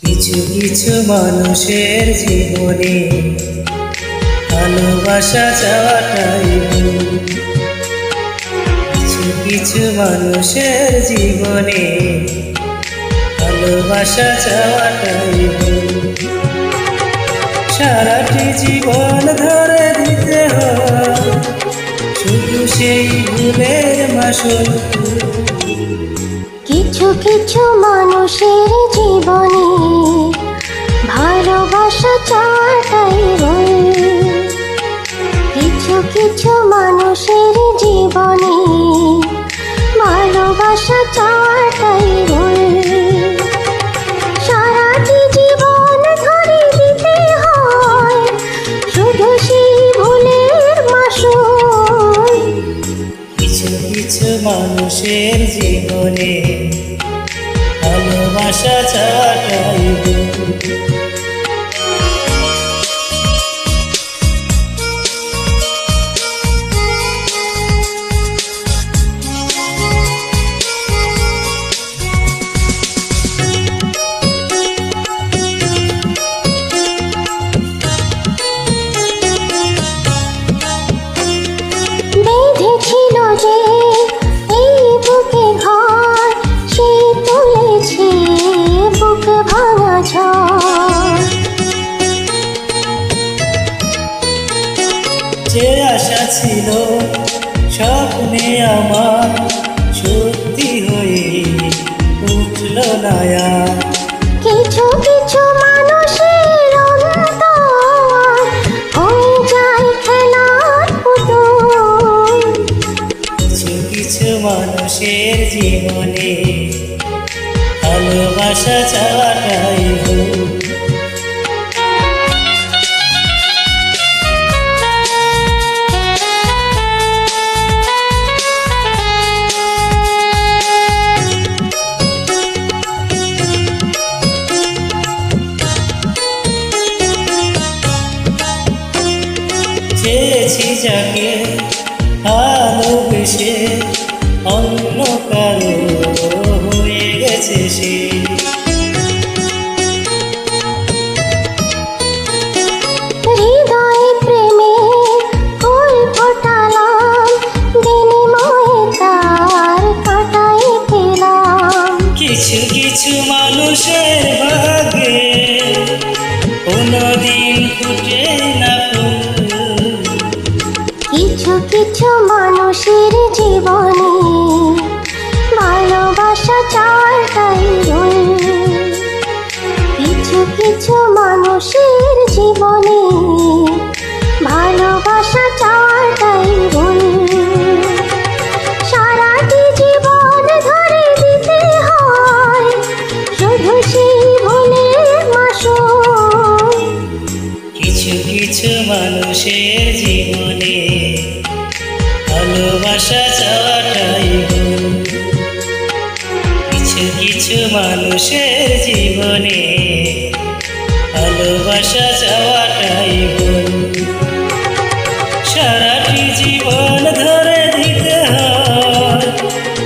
কিছু কিছু মানুষের জীবনে ভালোবাসা চাওয়াটাই ভুল। কিছু কিছু মানুষের জীবনে ভালোবাসা চাওয়াটাই ভুল। সারাটি জীবন ধরে দিতে হয় শুধু সেই ভুলের মাসুল। কিছু কিছু মানুষের জীবনে ভালোবাসা চাওয়াটাই ভুল। কিছু কিছু মানুষের জীবনে ভালোবাসা চাওয়াটাই ভুল। সারাটি জীবন ধরে দিতে হয় শুধু সেই ভুলের মাসুল। কিছু কিছু মানুষের জীবনে ভালোবাসা চাওয়াটাই ভুল। বেঁধেছিল যে এই বুকে ঘর, সে তুলেছে বুক ভাঙা ঝড়। যে আশা ছিল স্বপ্নে আমার সত্যি হয়ে উঠল না আর। কিছু কিছু মানুষের অন্তর হয়ে যায় খেলার পুতুল। কিছু কিছু মানুষের জীবনে ভালোবাসা চাওয়াটাই ভুল। চেয়েছি যাকে ভালোবেসে অন্য কারো হয়ে গেছে সে। হৃদয়ে প্রেমে ফুল ফোটালাম, বিনিময়ে তার কাটাই পেলাম। কিছু কিছু মানুষের ভাগ্যে কোনোদিন ফুটে না ফুল। কিছু কিছু মানুষের জীবনে ভালোবাসা চাওয়াটাই ভুল। কিছু কিছু মানুষের জীবনে ভালোবাসা চাওয়াটাই ভুল। সারাটি জীবন ধরে দিতে হয় শুধু সেই ভুলের মাসুল। কিছু কিছু মানুষের জীবনে ভালোবাসা চাওয়াটাই ভুল। কিছু কিছু মানুষের জীবনে ভালোবাসা চাওয়াটাই ভুল। সারাটি জীবন ধরে দিতে হয়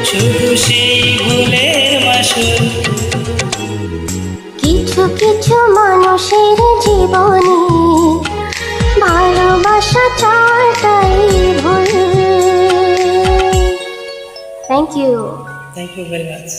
শুধু সেই ভুলের মাসুল। কিছু কিছু মানুষের জীবনে ভালোবাসা চাওয়াটাই ভুল। Thank you. Thank you very much.